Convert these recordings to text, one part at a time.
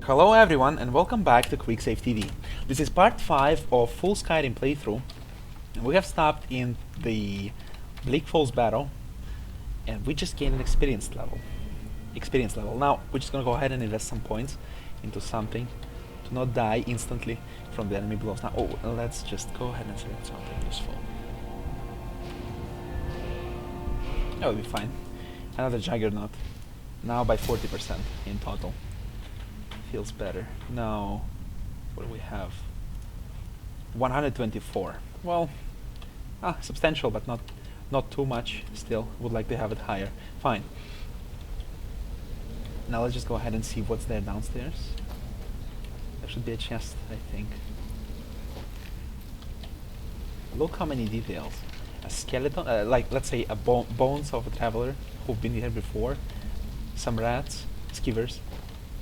Hello everyone and welcome back to QuicksaveTV. This is part 5 of full Skyrim playthrough. We have stopped in the Bleak Falls Barrow and we just gained an experience level. Now we're just gonna go ahead and invest some points into something to not die instantly from the enemy blows. Now let's just go ahead and select something useful. That will be fine. Another Juggernaut. Now by 40% in total. Feels better. Now, what do we have? 124. Well, substantial, but not too much. Still, would like to have it higher. Fine. Now let's just go ahead and see what's there downstairs. There should be a chest, I think. Look how many details. A skeleton, like let's say a bones of a traveler who've been here before. Some rats, skivers,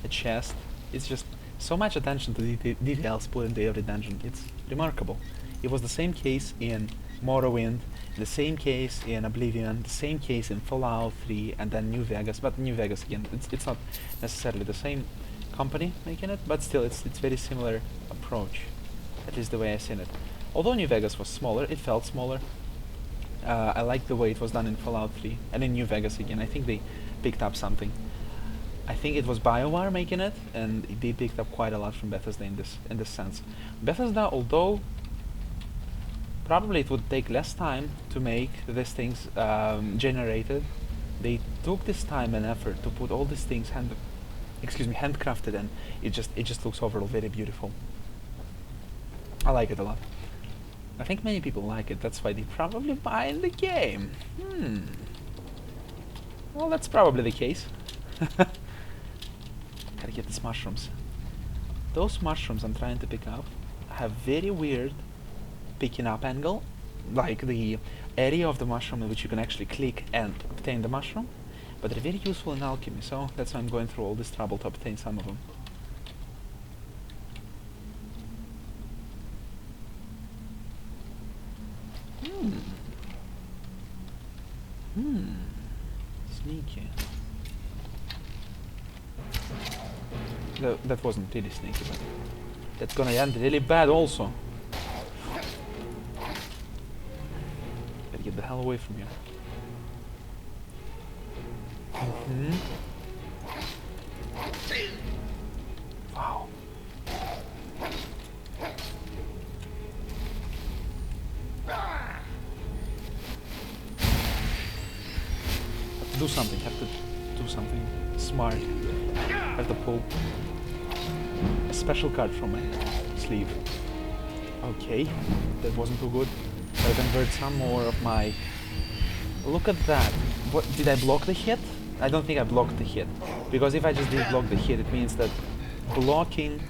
a chest. It's just so much attention to details put into every dungeon. It's remarkable. It was the same case in Morrowind, the same case in Oblivion, the same case in Fallout 3, and then New Vegas. But New Vegas again, it's not necessarily the same company making it, but still it's very similar approach. At least the way I seen it. Although New Vegas was smaller, it felt smaller. I like the way it was done in Fallout 3 and in New Vegas again. I think they picked up something. I think it was BioWare making it, and they picked up quite a lot from Bethesda in this sense. Bethesda, although probably it would take less time to make these things generated, they took this time and effort to put all these things handcrafted, and it just looks overall very beautiful. I like it a lot. I think many people like it. That's why they probably buy the game. Well, that's probably the case. Gotta get these mushrooms. Those mushrooms I'm trying to pick up have very weird picking up angle, like the area of the mushroom in which you can actually click and obtain the mushroom, but they're very useful in alchemy, so that's why I'm going through all this trouble to obtain some of them. Sneaky. That wasn't really sneaky, but that's gonna end really bad also. Gotta get the hell away from here. Wow. Have to do something smart. Have to pull a special card from my sleeve. Okay, that wasn't too good. I'll convert some more of my... Look at that. What, did I block the hit? I don't think I blocked the hit. Because if I just did block the hit, it means that blocking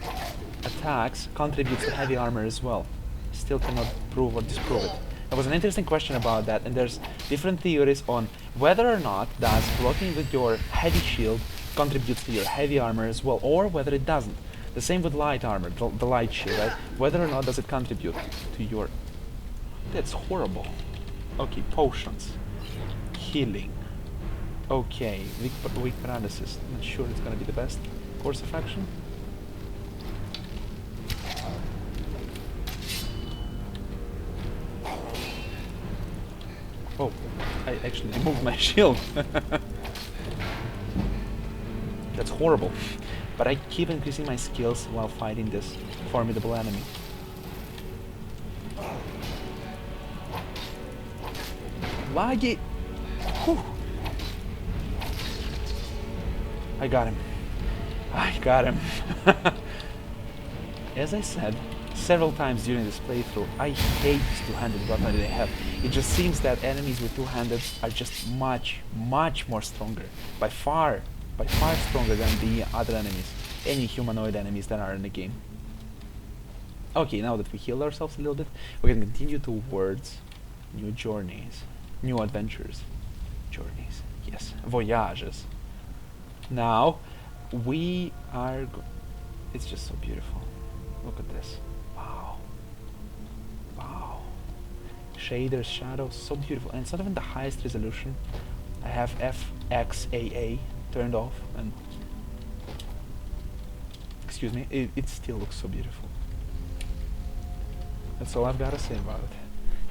attacks contributes to heavy armor as well. Still cannot prove or disprove it. There was an interesting question about that, and there's different theories on whether or not does blocking with your heavy shield contributes to your heavy armor as well, or whether it doesn't. The same with light armor, the light shield, right? Whether or not does it contribute to your... That's horrible. Okay, potions. Healing. Okay, weak paralysis. Not sure it's gonna be the best course of action. Oh, I actually removed my shield. That's horrible. But I keep increasing my skills while fighting this formidable enemy. Laggy! Whew. I got him. I got him. As I said several times during this playthrough, I hate this two-handed weapon that they have. It just seems that enemies with two-handed are just much more stronger. By far stronger than the other enemies, any humanoid enemies that are in the game. Okay, now that we healed ourselves a little bit, we can continue towards new journeys, new adventures. Journeys, yes, voyages. Now, we are... It's just so beautiful. Look at this. Wow. Wow. Shaders, shadows, so beautiful. And it's not even the highest resolution. I have FXAA turned off, and excuse me, it still looks so beautiful. That's all I've gotta say about it.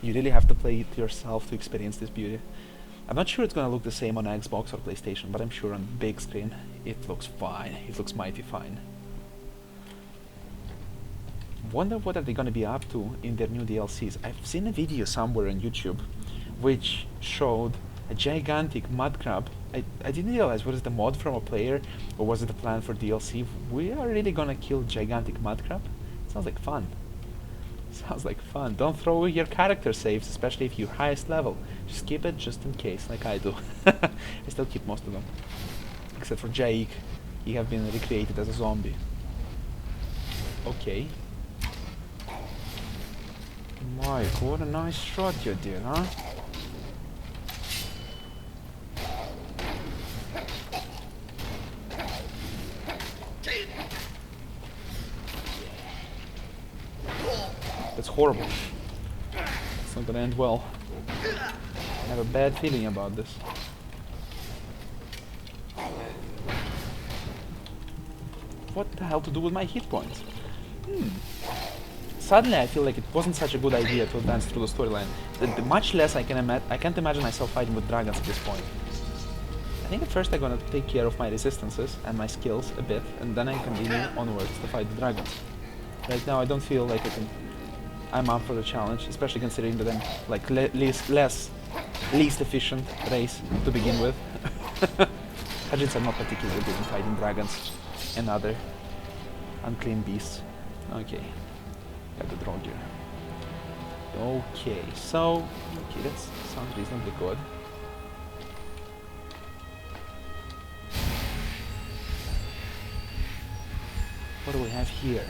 You really have to play it yourself to experience this beauty. I'm not sure it's gonna look the same on Xbox or PlayStation, but I'm sure on big screen it looks fine. It looks mighty fine. Wonder what are they gonna be up to in their new DLCs. I've seen a video somewhere on YouTube which showed a gigantic mud crab. I didn't realize, was it a mod from a player or was it a plan for DLC? We are really gonna kill gigantic mud crab? Sounds like fun. Sounds like fun. Don't throw away your character saves, especially if you're highest level. Just keep it just in case, like I do. I still keep most of them. Except for Jaik. He have been recreated as a zombie. Okay. Mike, what a nice shot you did, huh? That's horrible. It's not gonna end well. I have a bad feeling about this. What the hell to do with my hit points? Suddenly I feel like it wasn't such a good idea to advance through the storyline. Much less I can't imagine myself fighting with dragons at this point. I think at first I'm gonna take care of my resistances and my skills a bit, and then I continue onwards to fight the dragons. Right now I don't feel like I'm up for the challenge, especially considering that I'm like least efficient race to begin with. Hajits are not particularly good in fighting dragons and other unclean beasts. Okay, got the Draugr. Okay, so that sounds reasonably good. What do we have here?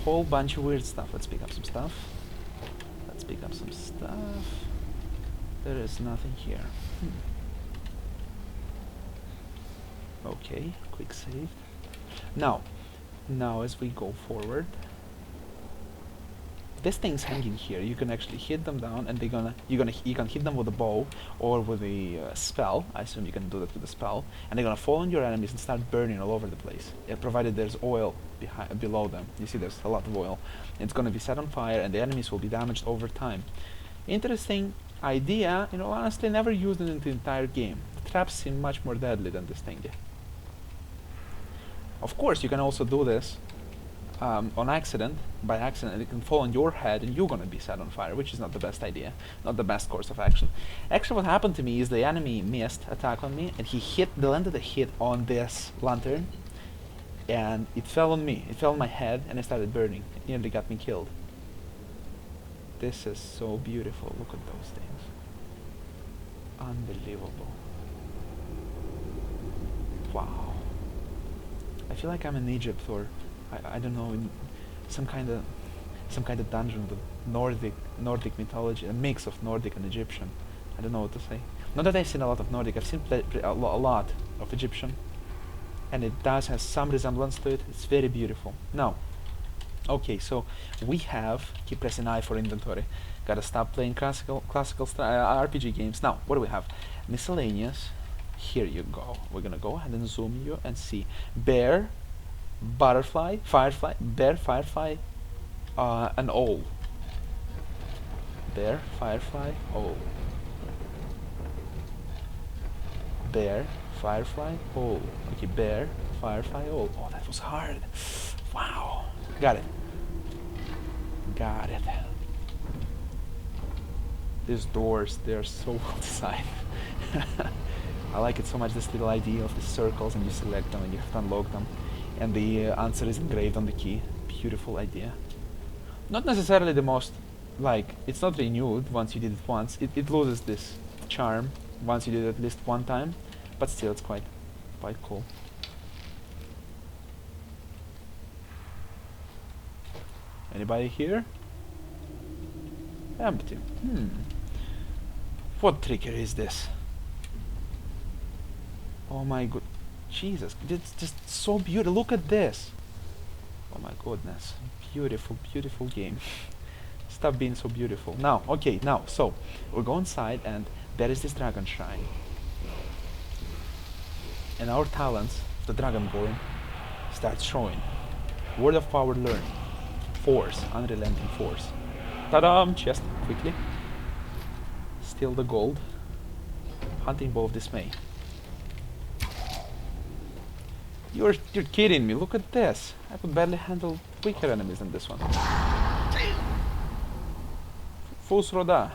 Whole bunch of weird stuff. Let's pick up some stuff. There is nothing here. Okay, quick save. Now as we go forward, this thing's hanging here. You can actually hit them down, and you can hit them with a bow or with a spell. I assume you can do that with a spell, and they're gonna fall on your enemies and start burning all over the place. Provided there's oil below them. You see, there's a lot of oil. It's gonna be set on fire, and the enemies will be damaged over time. Interesting idea. You know, honestly, never used it in the entire game. The traps seem much more deadly than this thing. Of course, you can also do this on accident. By accident, it can fall on your head and you're gonna be set on fire, which is not the best idea, not the best course of action. Actually, what happened to me is the enemy missed attack on me, and they landed a hit on this lantern, and it fell on me. It fell on my head, and it started burning. It nearly got me killed. This is so beautiful. Look at those things. Unbelievable. Wow. I feel like I'm in Egypt, or I don't know, in some kind of dungeon with Nordic mythology, a mix of Nordic and Egyptian. I don't know what to say. Not that I've seen a lot of Nordic, I've seen a lot of Egyptian, and it does have some resemblance to it. It's very beautiful. Now, okay, so we have, keep pressing I for inventory. Gotta stop playing classical RPG games. Now, what do we have? Miscellaneous. Here you go. We're gonna go ahead and zoom you and see bear, butterfly, firefly, bear, firefly, and owl. Bear, firefly, owl. Bear, firefly, owl. Okay, bear, firefly, owl. Oh, that was hard. Wow. Got it. Got it. These doors, they're so well designed. I like it so much, this little idea of the circles, and you select them and you have to unlock them. And the answer is engraved on the key. Beautiful idea. Not necessarily the most, like, it's not renewed once you did it once. It loses this charm once you did it at least one time, but still it's quite cool. Anybody here? Empty. What trickery is this? Oh my god, Jesus, it's just so beautiful. Look at this. Oh my goodness, beautiful, beautiful game. Stop being so beautiful. Now, okay, so we'll go inside, and there is this dragon shrine. And our talents, the dragonborn, starts showing. Word of power learning. Force, unrelenting force. Ta-da! Chest, quickly. Steal the gold. Hunting bow of dismay. You're kidding me, look at this. I could barely handle weaker enemies than this one. Fus Ro,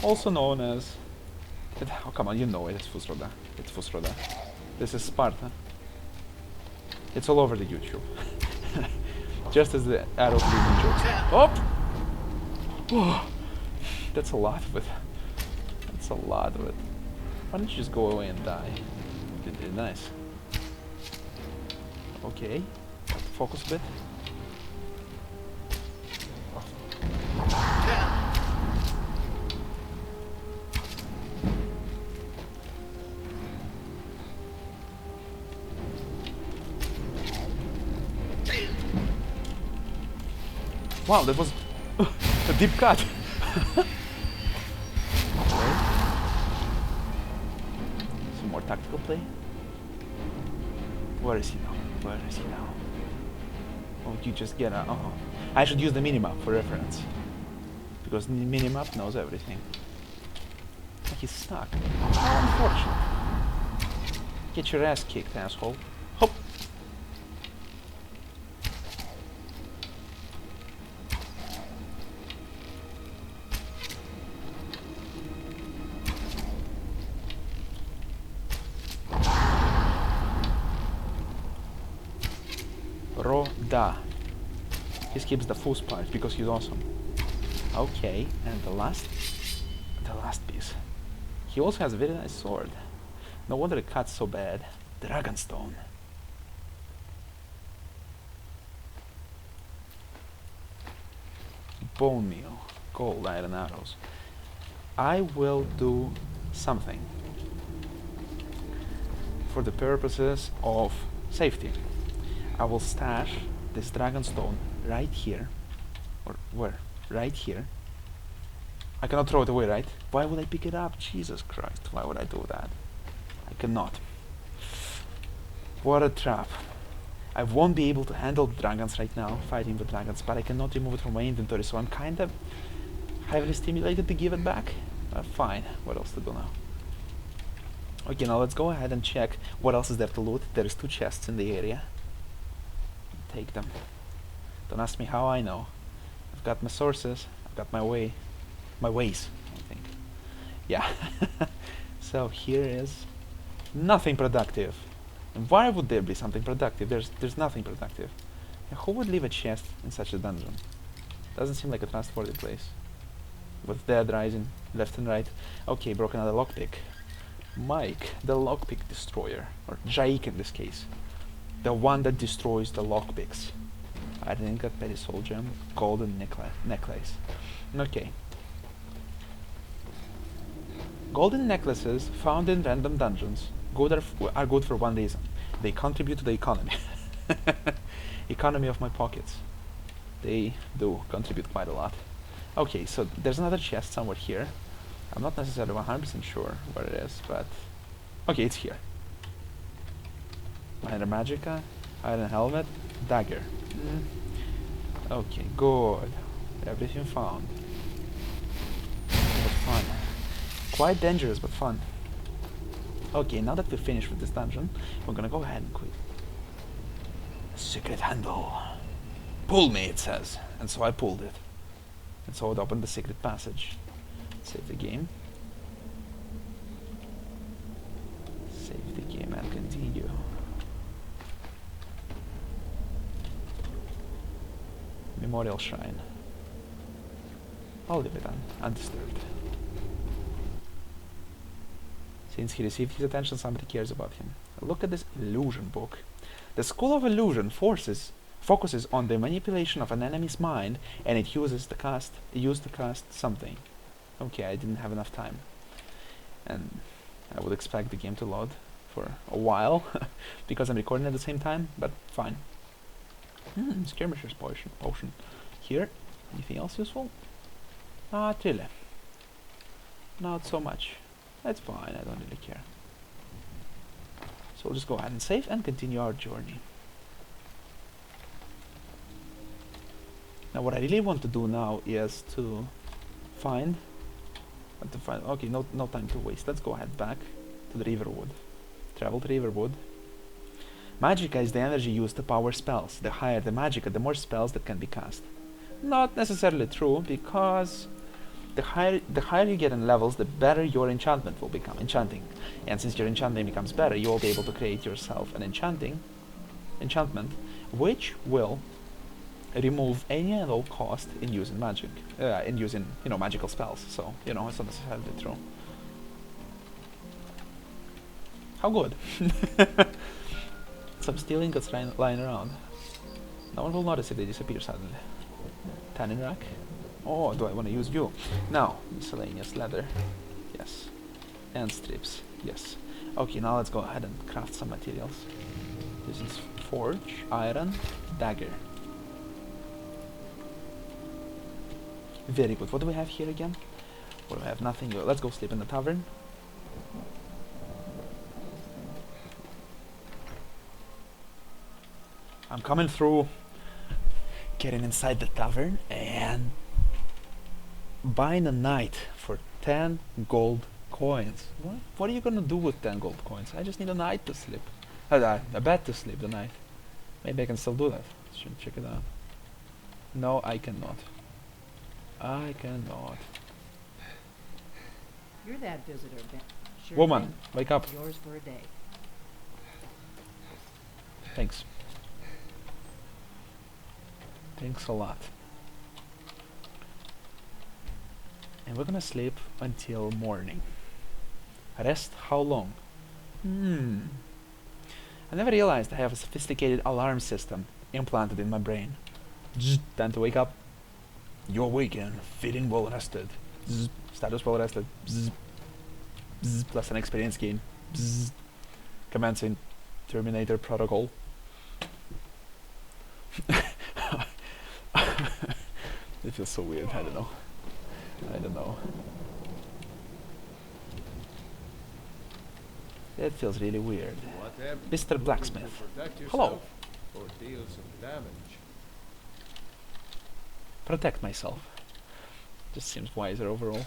also known as... Oh, come on, you know it, it's Fus Ro. It's Fus Ro. This is Sparta. It's all over the YouTube. Just as the arrow bleeding jokes. Oh! That's a lot of it. That's a lot of it. Why don't you just go away and die? Nice. Okay. Focus a bit. Wow, that was a deep cut. Some more tactical play. Where is he now? Where is he now? Won't you just get a... Oh. I should use the minimap for reference. Because the minimap knows everything. He's stuck. How unfortunate. Get your ass kicked, asshole. Hop! Ro-da. He skips the Fus part because he's awesome. Okay, and the last piece. He also has a very nice sword. No wonder it cuts so bad. Dragonstone. Bone meal. Gold, iron arrows. I will do something for the purposes of safety. I will stash this dragonstone right here. Or where? Right here. I cannot throw it away, right? Why would I pick it up? Jesus Christ, why would I do that? I cannot. What a trap. I won't be able to handle the dragons right now, fighting the dragons, but I cannot remove it from my inventory, so I'm kind of heavily stimulated to give it back. Fine, what else to do now? Okay, now let's go ahead and check what else is there to loot. There is 2 chests in the area. Take them. Don't ask me how I know. I've got my sources, I've got my ways, I think. Yeah. So here is nothing productive. And why would there be something productive? There's nothing productive. And who would leave a chest in such a dungeon? Doesn't seem like a trustworthy place. With dead rising left and right. Okay, broken out a lockpick. Mike, the lockpick destroyer, or Jake in this case. The one that destroys the lockpicks. I didn't get petty soul gem, golden necklace. Okay. Golden necklaces found in random dungeons are good for one reason. They contribute to the economy. Economy of my pockets. They do contribute quite a lot. Okay, so there's another chest somewhere here. I'm not necessarily 100% sure where it is, but... Okay, it's here. Iron Magica, Iron Helmet, Dagger. Okay, good. Everything found. But fun. Quite dangerous, but fun. Okay, now that we're finished with this dungeon, we're gonna go ahead and quit. Secret handle. Pull me, it says. And so I pulled it. And so it opened the secret passage. Save the game. Save the game and continue. Memorial Shrine. I'll leave it undisturbed. Since he received his attention, somebody cares about him. Look at this illusion book. The School of Illusion focuses on the manipulation of an enemy's mind, and it used to cast something. Okay, I didn't have enough time. And I would expect the game to load for a while, because I'm recording at the same time, but fine. Skirmisher's potion. Here, anything else useful? Not really. Not so much. That's fine, I don't really care. So we'll just go ahead and save and continue our journey. Now what I really want to do now is to find... okay, no time to waste. Let's go ahead back to the Riverwood. Travel to Riverwood. Magicka is the energy used to power spells. The higher the magicka, the more spells that can be cast. Not necessarily true, because the higher you get in levels, the better your enchantment will become. Enchanting. And since your enchanting becomes better, you will be able to create yourself an enchantment, which will remove any and all cost in using magic, in using, you know, magical spells. So, you know, it's not necessarily true. How good. Some steel ingots lying around. No one will notice if they disappear suddenly. Tannin rack. Oh, do I want to use you? Now, miscellaneous leather. Yes. And strips. Yes. Okay, now let's go ahead and craft some materials. This is forge, iron, dagger. Very good. What do we have here again? Well, we have nothing. Let's go sleep in the tavern. I'm coming through, getting inside the tavern and buying a night for 10 gold coins. What are you gonna do with 10 gold coins? I just need a night to sleep. A bed to sleep the night. Maybe I can still do that. Should check it out. No, I cannot. I cannot. You're that visitor, Ben. Sure Woman, thing. wake up. Yours for a day. Thanks. Thanks a lot. And we're gonna sleep until morning. Rest how long? I never realized I have a sophisticated alarm system implanted in my brain. Time to wake up. You're waking, feeling well rested. Status well rested. Plus an experience gain. Commencing Terminator protocol. It feels so weird. I don't know. I don't know. It feels really weird. Mr. Blacksmith. Hello. Or deal some damage. Protect myself. Just seems wiser overall.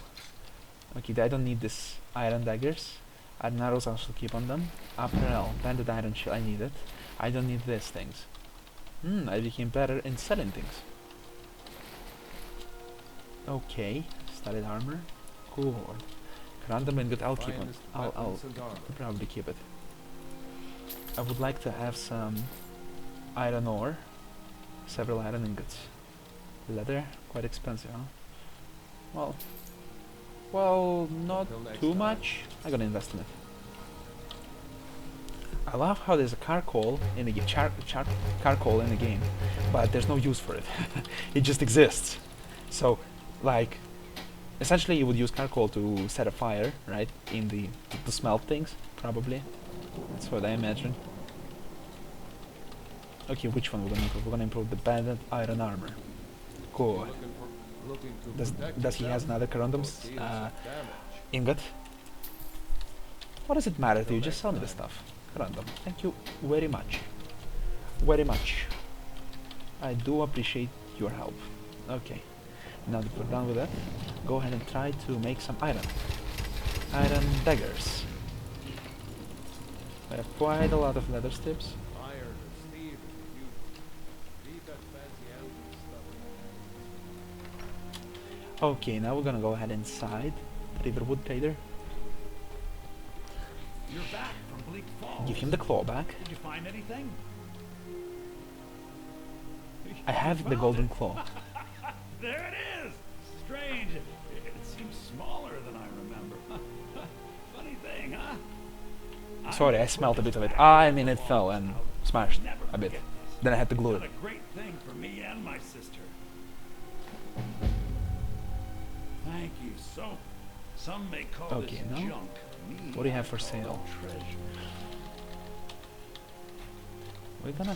Okay, I don't need this iron daggers. Iron arrows I shall keep on them. Apparel, banded iron shield, I need it. I don't need these things. I became better in selling things. Okay, studded armor. Cool. Random ingot, I'll keep on. I'll probably keep it. I would like to have some iron ore. Several iron ingots. Leather, quite expensive, huh? Well, not too much. I'm gonna invest in it. I love how there's a charcoal in the charcoal in the game, but there's no use for it. It just exists. So, like, essentially you would use charcoal to set a fire, right? To smelt things, probably. That's what I imagine. Okay, which one we're gonna improve? We're gonna improve the banded iron armor. Cool. Does he has another corundum's ingot? What does it matter to you? Just sell me the stuff. Corundum. Thank you very much. Very much. I do appreciate your help. Okay. Now that we're done with that, go ahead and try to make some iron. Iron daggers. I have quite a lot of leather strips. Okay, now we're gonna go ahead inside the Riverwood trader. You're back from Bleak Falls. Give him the claw back. Did you find anything? I have the golden claw. There it is! Strange. It seems smaller than I remember. Funny thing, huh? Sorry, I smelled a bit of it. I mean, it fell and smashed a bit. Then I had to glue it. Done a great thing for me and my sister. Thank you so. Some may call Okay, this now junk. Me, what do you have for I call sale? it treasure. We're gonna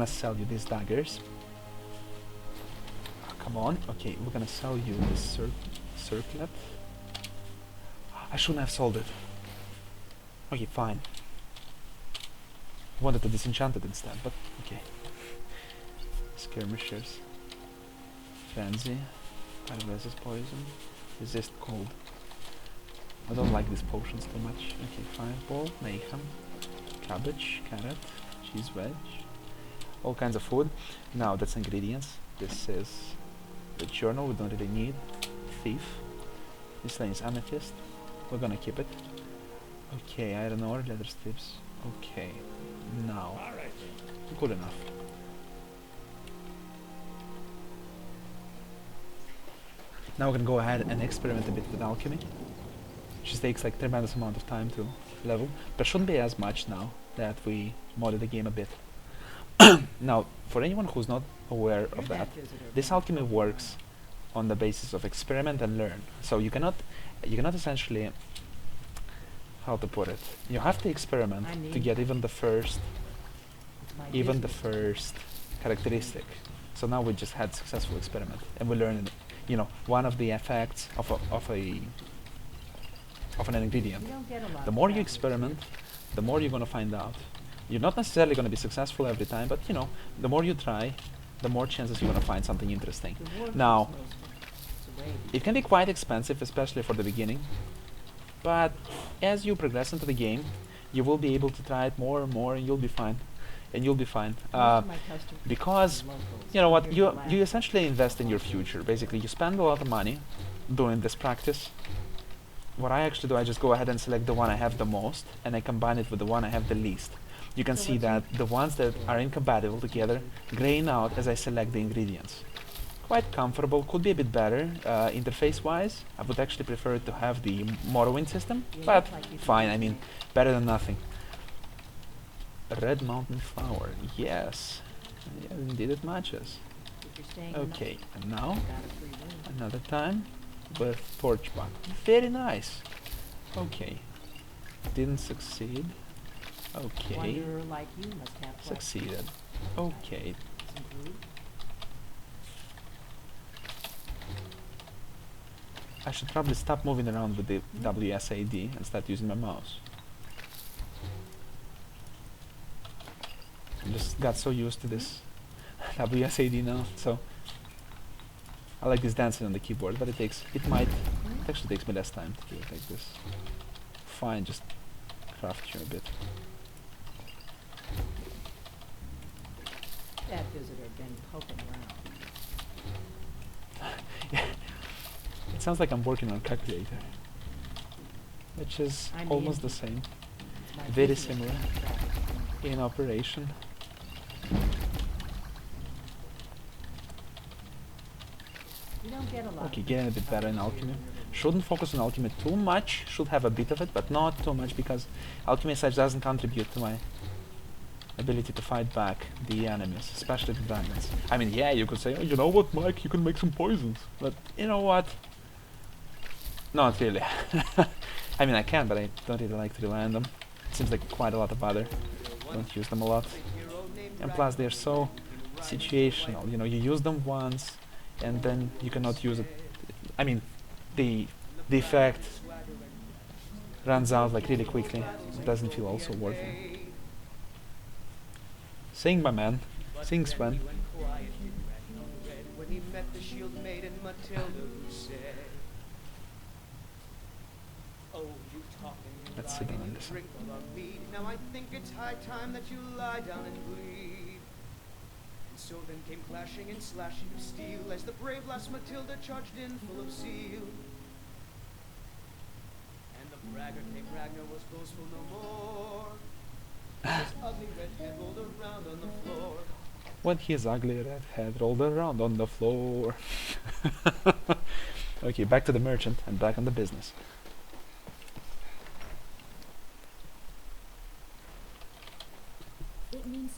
sell you these daggers. Oh, come on. Okay, we're gonna sell you this circlet. I shouldn't have sold it. Okay, fine. Wanted to disenchant it instead, but okay. Skirmishers. Frenzy. Resist poison. Resist cold. I don't like these potions too much. Okay, fireball, mayhem, cabbage, carrot, cheese wedge. All kinds of food. Now that's ingredients. This is the journal we don't really need. Thief. This line is amethyst. We're gonna keep it. Okay, iron ore, leather strips. Okay, now All right. good enough. Now we can go ahead and experiment a bit with alchemy. Just takes like tremendous amount of time to level, but shouldn't be as much now that we modded the game a bit. Now, for anyone who's not aware of that, this alchemy works on the basis of experiment and learn. So you cannot essentially, how to put it, you have to experiment to get even the first characteristic. So now we just had successful experiment and we learned, you know, one of the effects of an ingredient. The more you experiment, the more you're gonna find out. You're not necessarily gonna be successful every time, but you know, the more you try, the more chances you're gonna find something interesting. Now, it can be quite expensive, especially for the beginning, but as you progress into the game, you will be able to try it more and more, and you'll be fine. And you'll be fine. Because, you know what, you essentially invest in your future. Basically, you spend a lot of money doing this practice. What I actually do, I just go ahead and select the one I have the most, and I combine it with the one I have the least. You can see that the ones that are incompatible together grain out as I select the ingredients. Quite comfortable, could be a bit better interface-wise. I would actually prefer to have the Morrowind system, but fine, I mean, better than nothing. Red mountain flower, yes. Yeah, indeed it matches. Okay, and now, another time with torch bark. Very nice. Okay, didn't succeed. Okay, succeeded. Okay. I should probably stop moving around with the WSAD and start using my mouse. I just got so used to this WSAD now, so I like this dancing on the keyboard, but it actually takes me less time to do it like this. Fine, just craft you a bit. That visitor been poking around. Yeah. It sounds like I'm working on a calculator, which is almost the same, very similar in operation. Okay, getting a bit better in alchemy. Shouldn't focus on alchemy too much, should have a bit of it, but not too much, because alchemy such doesn't contribute to my ability to fight back the enemies, especially the dragons. I mean, yeah, you could say, oh, you know what, Mike, you can make some poisons, but you know what? Not really. I mean, I can, but I don't really like to rely on them. Seems like quite a lot of bother. Don't use them a lot. And plus, they're so situational. You know, you use them once, and then you cannot use it. I mean, the effect runs out like really quickly. It doesn't feel also worth it. Sing, my man. Sing, Sven. Let's sit down and listen. Now I think it's high time that you lie down and bleed. And so then came clashing and slashing of steel as the brave lass Matilda charged in full of zeal. And the braggart named Ragnar was boastful no more. His ugly red head rolled around on the floor. When his ugly red head rolled around on the floor. Okay, back to the merchant and back on the business.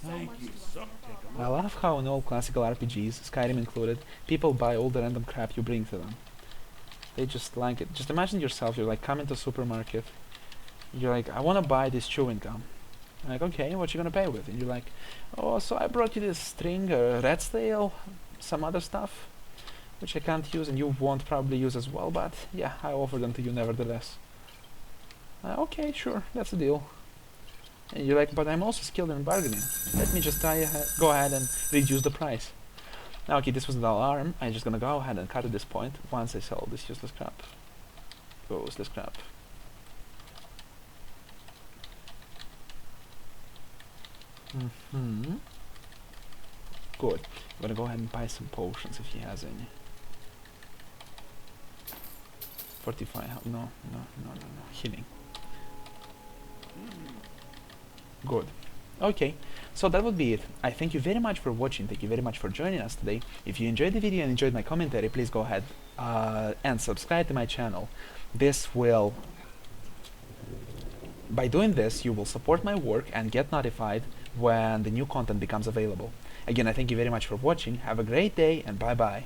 Thank you so much. I love how in all classical RPGs, Skyrim included, people buy all the random crap you bring to them. They just like it. Just imagine yourself, you're like coming to a supermarket, you're like, I want to buy this chewing gum. I'm like, okay, what you gonna pay with? And you're like, oh, so I brought you this string, red stale, some other stuff, which I can't use and you won't probably use as well, but yeah, I offer them to you nevertheless. Okay, sure, that's a deal. And you're like, but I'm also skilled in bargaining. Let me just go ahead and reduce the price. Now, okay, this was an alarm. I'm just gonna go ahead and cut at this point once I sell this useless crap. Useless crap. Good. I'm gonna go ahead and buy some potions if he has any. 45. No. Healing. Good. Okay, so that would be it. I thank you very much for watching. Thank you very much for joining us today. If you enjoyed the video and enjoyed my commentary, please go ahead and subscribe to my channel. This will... By doing this, you will support my work and get notified when the new content becomes available. Again, I thank you very much for watching. Have a great day and bye-bye.